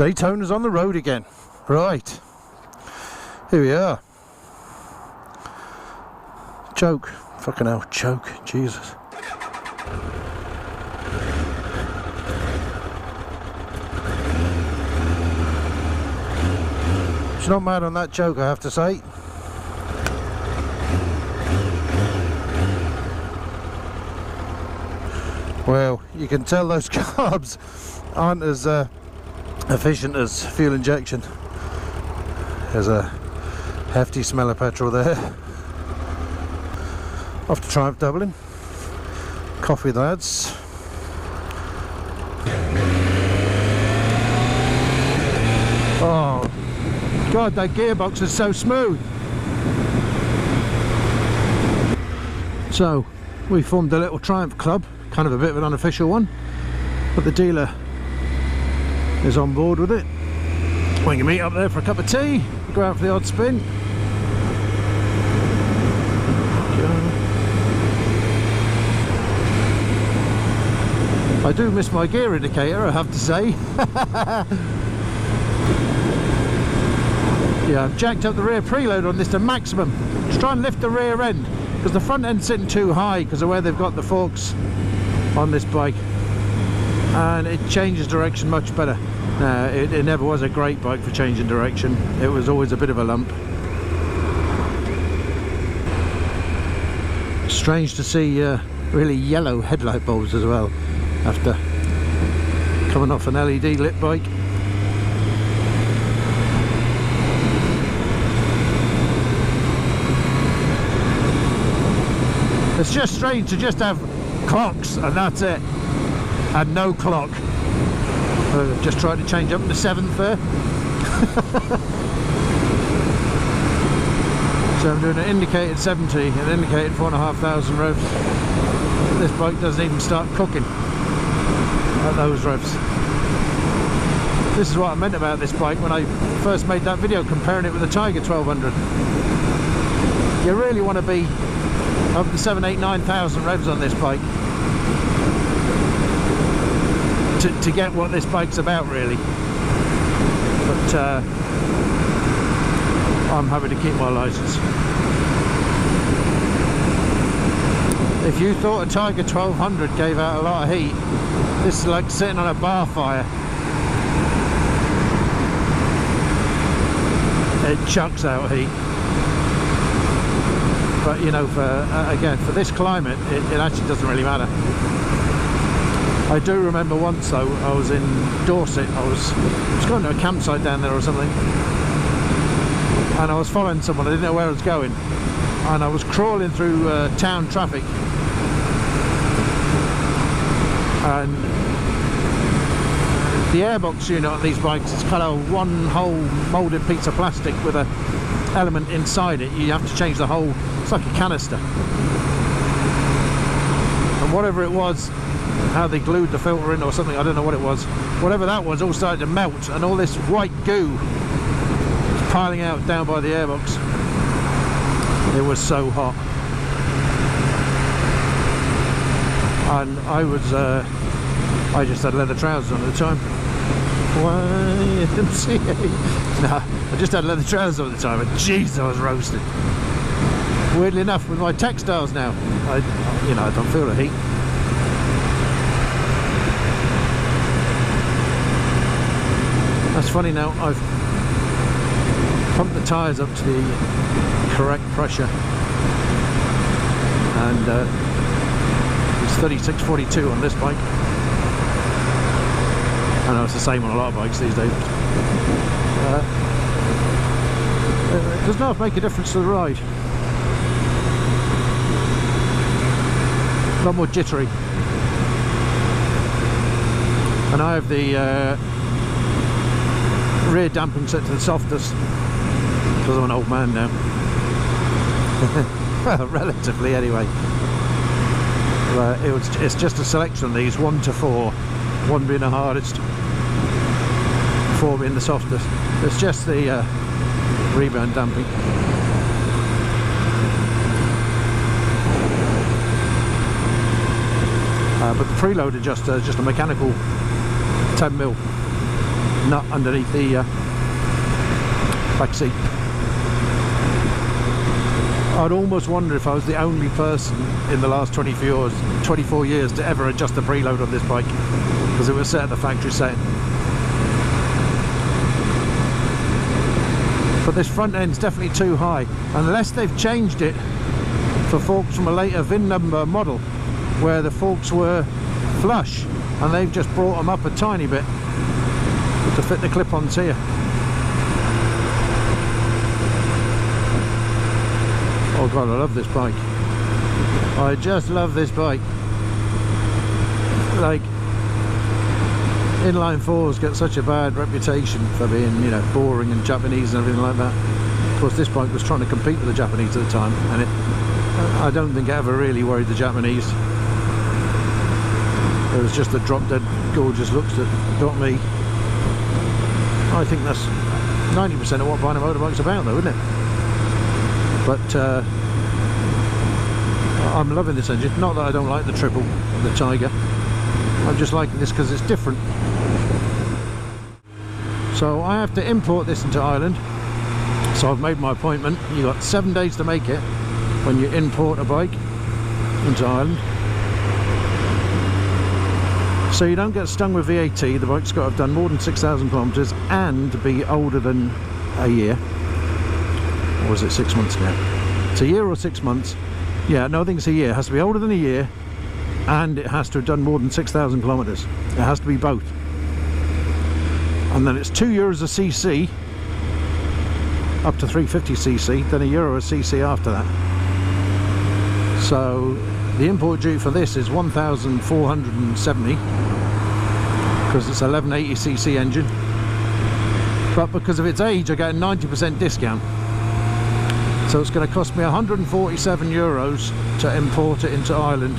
Daytona's on the road again. Right. Here we are. Choke. Fucking hell, choke. Jesus. She's not mad on that choke, I have to say. Well, you can tell those carbs aren't as efficient as fuel injection. There's a hefty smell of petrol there. Off to Triumph Dublin. Coffee with the lads. Oh God, that gearbox is so smooth. So we formed a little Triumph club, kind of a bit of an unofficial one, but the dealer is on board with it. We can meet up there for a cup of tea, go out for the odd spin. I do miss my gear indicator, I have to say. Yeah, I've jacked up the rear preload on this to maximum. Just try and lift the rear end, because the front end's sitting too high because of where they've got the forks on this bike, and it changes direction much better. It never was a great bike for changing direction. It was always a bit of a lump. Strange to see really yellow headlight bulbs as well after coming off an LED lit bike. It's just strange to just have clocks and that's it, and no clock. Just tried to change up to 7th there. So I'm doing an indicated 70 and indicated 4,500 revs. This bike doesn't even start cooking at those revs. This is what I meant about this bike when I first made that video comparing it with the Tiger 1200. You really want to be up to 7,000, 8,000, 9,000 revs on this bike to get what this bike's about, really. But I'm happy to keep my license. If you thought a Tiger 1200 gave out a lot of heat, this is like sitting on a bar fire. It chucks out heat. But you know, for again, for this climate, it actually doesn't really matter. I do remember once though, I was in Dorset, I was going to a campsite down there or something, and I was following someone, I didn't know where I was going, and I was crawling through town traffic, and the airbox unit on these bikes is kind of one whole moulded piece of plastic with an element inside it. You have to change the whole, it's like a canister, and whatever it was, how they glued the filter in or something, I don't know what it was, whatever that was, all started to melt, and all this white goo was piling out down by the airbox. It was so hot, and I just had leather trousers on at the time. YMCA. No, I just had leather trousers on at the time, and jeez, I was roasted. Weirdly enough, with my textiles now, I don't feel the heat. That's funny now, I've pumped the tyres up to the correct pressure, and it's 3642 on this bike. I know it's the same on a lot of bikes these days. It does not make a difference to the ride. A lot more jittery. And I have the rear damping set to the softest because I'm an old man now. Well, relatively anyway. It's just a selection of these, 1 to 4, 1 being the hardest, 4 being the softest. It's just the rebound damping. But the preload adjuster is just a mechanical 10mm. nut underneath the back seat. I'd almost wonder if I was the only person in the last 24 years to ever adjust the preload on this bike, because it was set at the factory setting. But this front end's definitely too high, unless they've changed it for forks from a later VIN number model where the forks were flush, and they've just brought them up a tiny bit to fit the clip-ons here. Oh god, I love this bike. I just love this bike. Like, inline fours get such a bad reputation for being, you know, boring and Japanese and everything like that. Of course, this bike was trying to compete with the Japanese at the time, and I don't think it ever really worried the Japanese. It was just the drop-dead gorgeous looks that got me. I think that's 90% of what buying a motorbike's about, though, isn't it? But I'm loving this engine. Not that I don't like the triple, the Tiger. I'm just liking this because it's different. So I have to import this into Ireland. So I've made my appointment. You've got 7 days to make it when you import a bike into Ireland. So you don't get stung with VAT. The bike's got to have done more than 6,000 kilometres and be older than a year. Or is it 6 months now? It's a year or 6 months. Yeah, no, I think it's a year. It has to be older than a year, and it has to have done more than 6,000 kilometres. It has to be both. And then it's €2 a cc, up to 350cc, then €1 a cc after that. So the import duty for this is 1,470, because it's 1180cc engine. But because of its age, I get a 90% discount. So it's going to cost me €147 to import it into Ireland,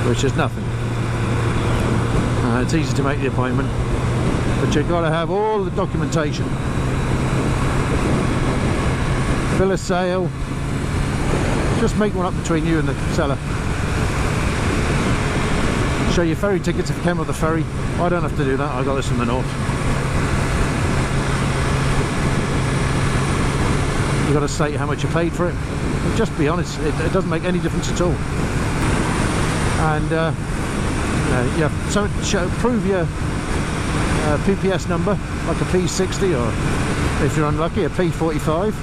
which is nothing. It's easy to make the appointment, but you've got to have all the documentation. Bill of sale. Just make one up between you and the seller. Show your ferry tickets if you came with the ferry. I don't have to do that, I got this from the north. You've got to state how much you paid for it. But just be honest, it doesn't make any difference at all. And yeah, so prove your PPS number, like a P60, or if you're unlucky, a P45.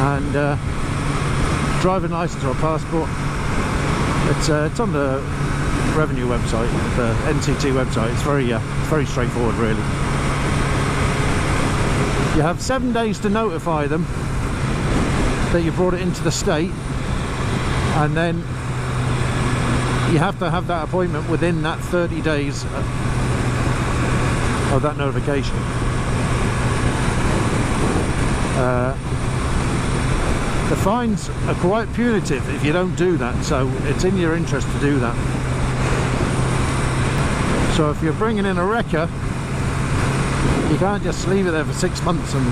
And driving license or a passport. It's on the revenue website, the NCT website. It's very straightforward, really. You have 7 days to notify them that you brought it into the state, and then you have to have that appointment within that 30 days of that notification. The fines are quite punitive if you don't do that, so it's in your interest to do that. So if you're bringing in a wrecker, you can't just leave it there for 6 months, and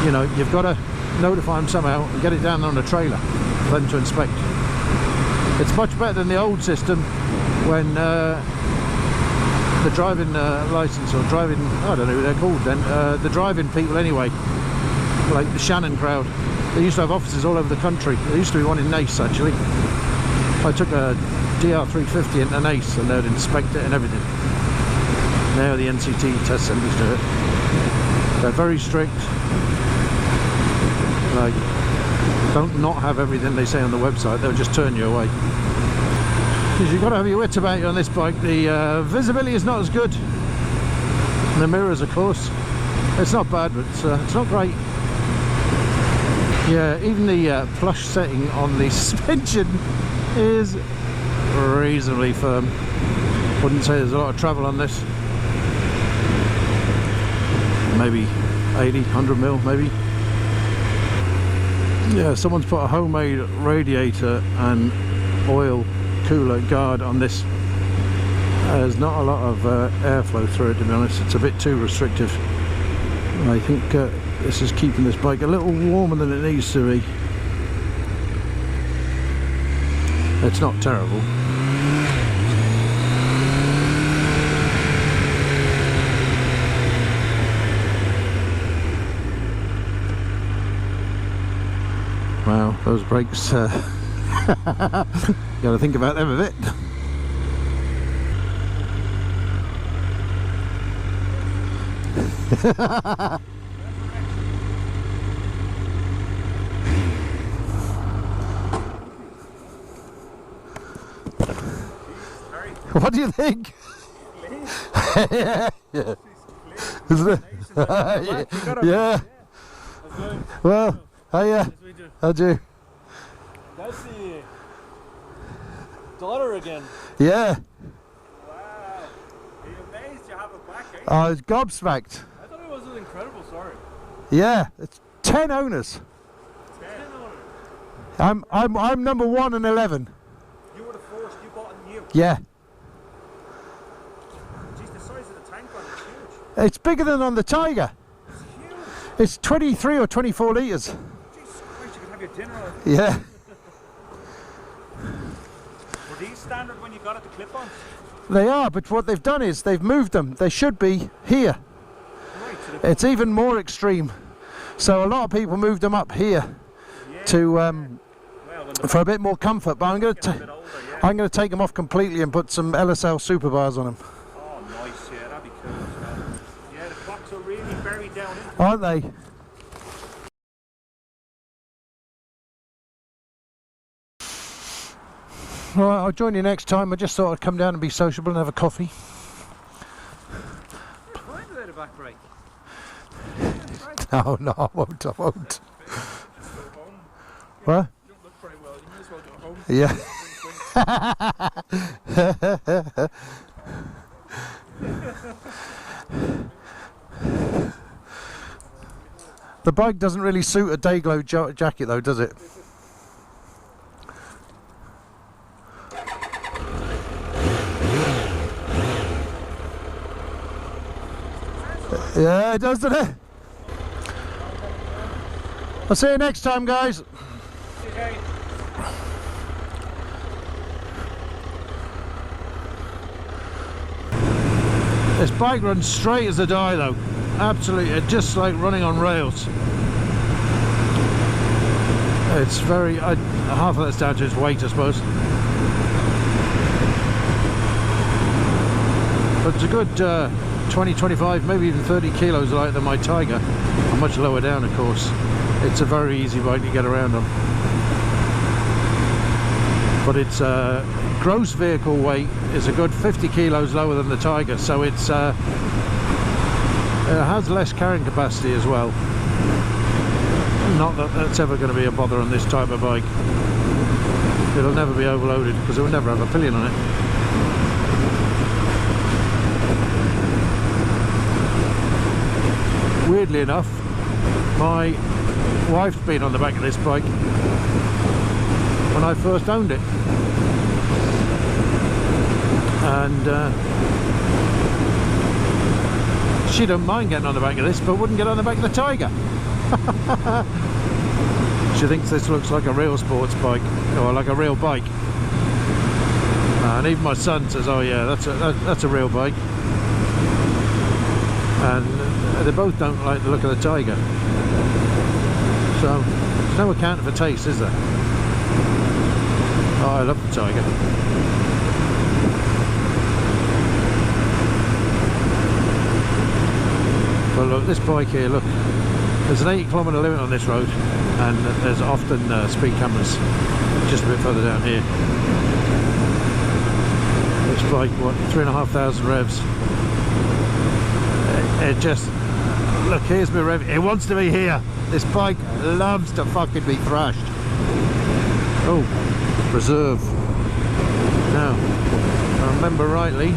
you know, you've got to notify them somehow and get it down on a trailer for them to inspect. It's much better than the old system when the driving license, or driving, I don't know who they're called then, the driving people anyway, like the Shannon crowd. They used to have offices all over the country. There used to be one in Nace, actually. I took a DR350 into Nace and they'd inspect it and everything. Now the NCT test centres do it. They're very strict. Like, don't not have everything they say on the website, they'll just turn you away. Because you've got to have your wits about you on this bike. The visibility is not as good. And the mirrors, of course. It's not bad, but it's not great. Yeah, even the plush setting on the suspension is reasonably firm. Wouldn't say there's a lot of travel on this. Maybe 80, 100 mil, maybe. Yeah, someone's put a homemade radiator and oil cooler guard on this. There's not a lot of airflow through it, to be honest. It's a bit too restrictive. I think this is keeping this bike a little warmer than it needs to be. It's not terrible. Wow, those brakes, you gotta think about them a bit. What do you think? Yeah, yeah. Isn't it? Yeah. Well, hiya. How'd you? That's the daughter again. Yeah. Wow. Are you amazed you have it back, eh? I was gobsmacked. I thought it was an incredible story. Yeah, it's 10 owners. 10 owners. I'm number 1 and 11. You were the first, you bought a new. Yeah. Jeez, the size of the tank on it's huge. It's bigger than on the Tiger. It's huge. It's 23 or 24 litres. Jesus Christ, you could have your dinner on it. Yeah. Were these standard when you got it, the clip-ons? They are, but what they've done is they've moved them. They should be here. Right, so It's even more extreme. So a lot of people moved them up here to well, when the for a bit more comfort. But I'm going get a bit to older, yeah. I'm going to take them off completely and put some LSL super bars on them. Oh, nice, yeah, that'd be cool as well. Yeah, the clocks are really buried down into it. Aren't they? Right, I'll join you next time. I just thought I'd come down and be sociable and have a coffee. You're fine without a back brake. No, no, I won't. I won't. Just go home. What? You don't look very well, you might as well go home. Yeah. The bike doesn't really suit a day-glow jacket though, does it? Yeah, it does, doesn't it? I'll see you next time, guys. Okay. This bike runs straight as a die though. Absolutely, just like running on rails. It's very, half of that's down to its weight, I suppose. But it's a good 20, 25, maybe even 30 kilos lighter than my Tiger. And much lower down, of course. It's a very easy bike to get around on. But its gross vehicle weight is a good 50 kilos lower than the Tiger, so it has less carrying capacity as well. Not that that's ever going to be a bother on this type of bike. It'll never be overloaded because it will never have a pillion on it. Weirdly enough, my wife's been on the back of this bike when I first owned it, and she don't mind getting on the back of this, but wouldn't get on the back of the Tiger. She thinks this looks like a real sports bike, or like a real bike. And even my son says, "Oh yeah, that's a real bike." And they both don't like the look of the Tiger. So there's no accounting for taste, is there? Oh, I love the Tiger. Well, look, this bike here, look, there's an 80-kilometre limit on this road, and there's often speed cameras just a bit further down here. This bike, what, 3,500 revs. It just, look, here's my rev. It wants to be here. This bike loves to fucking be thrashed. Oh, reserve. Now, if I remember rightly,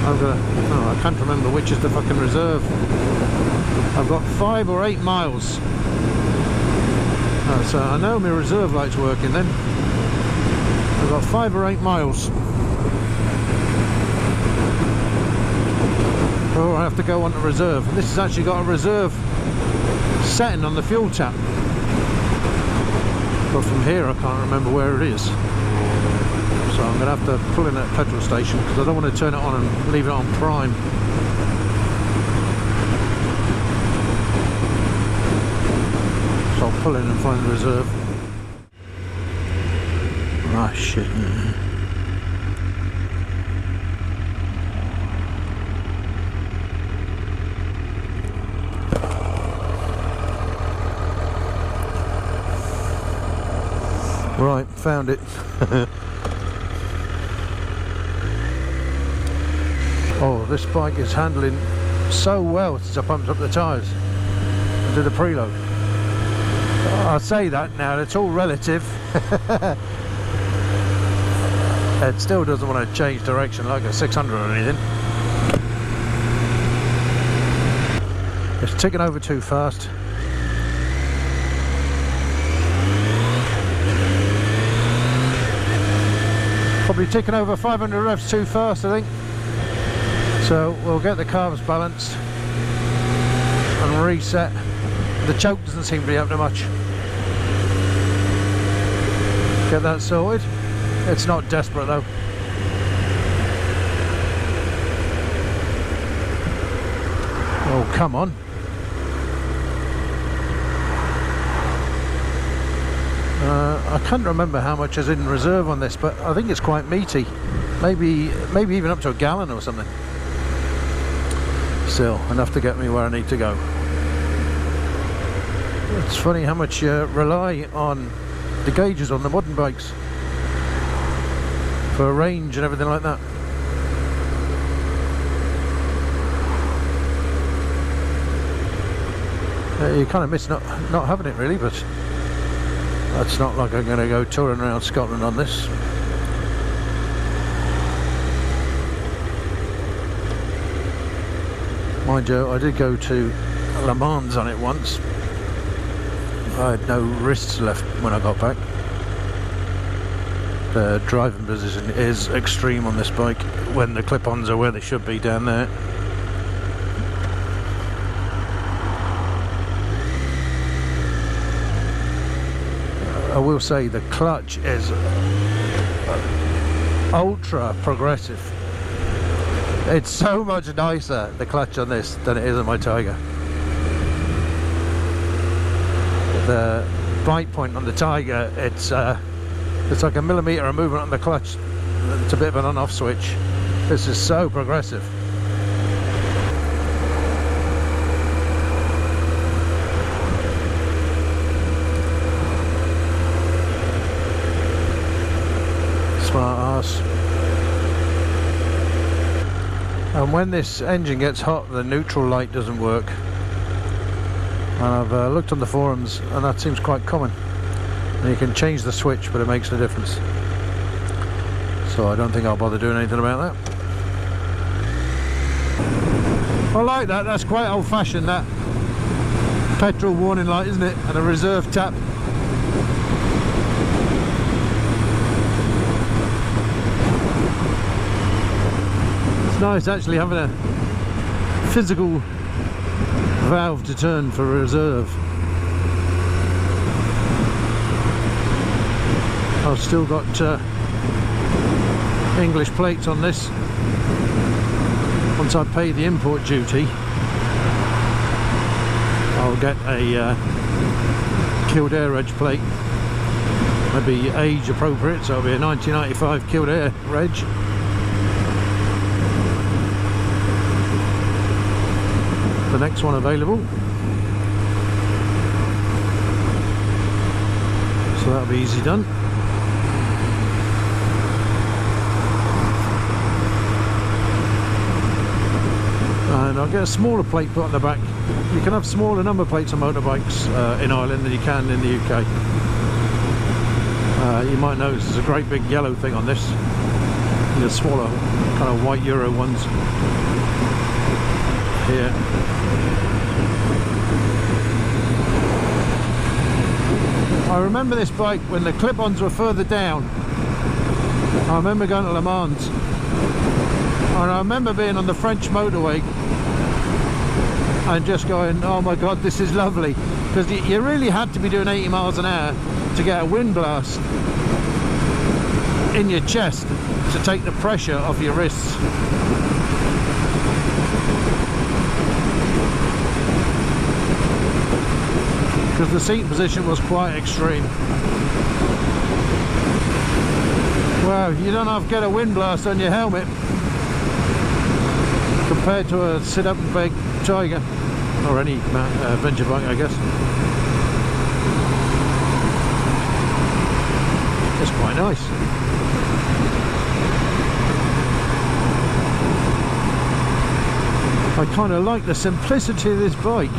I've got, oh, I can't remember which is the fucking reserve. I've got 5 or 8 miles. Oh, so I know my reserve light's working then. I've got 5 or 8 miles. Oh, I have to go on to reserve. This has actually got a reserve setting on the fuel tap. but from here I can't remember where it is. So I'm going to have to pull in at a petrol station because I don't want to turn it on and leave it on prime. So I'll pull in and find the reserve. Ah, shit. Right, found it. Oh, this bike is handling so well since I pumped up the tyres and did the preload. I say that now, it's all relative. It still doesn't want to change direction like a 600 or anything. It's ticking over too fast. Probably ticking over 500 revs too fast, I think. So we'll get the carbs balanced and reset. The choke doesn't seem to be up to much. Get that sorted. It's not desperate though. Oh, come on. I can't remember how much is in reserve on this, but I think it's quite meaty. Maybe even up to a gallon or something. Still, enough to get me where I need to go. It's funny how much you rely on the gauges on the modern bikes for range and everything like that. You kind of miss not having it really, but that's not like I'm going to go touring around Scotland on this. Mind you, I did go to Le Mans on it once. I had no wrists left when I got back. The driving position is extreme on this bike when the clip-ons are where they should be down there. I will say the clutch is ultra progressive. It's so much nicer, the clutch on this, than it is on my Tiger. The bite point on the Tiger, it's like a millimetre of movement on the clutch. It's a bit of an on-off switch. This is so progressive. Smart arse. And when this engine gets hot, the neutral light doesn't work. And I've looked on the forums, and that seems quite common. And you can change the switch, but it makes no difference. So I don't think I'll bother doing anything about that. I like that. That's quite old-fashioned, that petrol warning light, isn't it? And a reserve tap. Nice actually having a physical valve to turn for reserve. I've still got English plates on this. Once I pay the import duty, I'll get a Kildare Reg plate. Maybe age appropriate, so it'll be a 1995 Kildare Reg. The next one available, so that'll be easy done. And I'll get a smaller plate put on the back. You can have smaller number plates on motorbikes in Ireland than you can in the UK. You might notice there's a great big yellow thing on this. The smaller kind of white Euro ones here. I remember this bike when the clip-ons were further down. I remember going to Le Mans, and I remember being on the French motorway and just going, oh my god, this is lovely, because you really had to be doing 80 miles an hour to get a wind blast in your chest to take the pressure off your wrists. Because the seat position was quite extreme. Wow, you don't have to get a wind blast on your helmet compared to a sit-up and bake Tiger, or any adventure bike, I guess. It's quite nice. I kind of like the simplicity of this bike.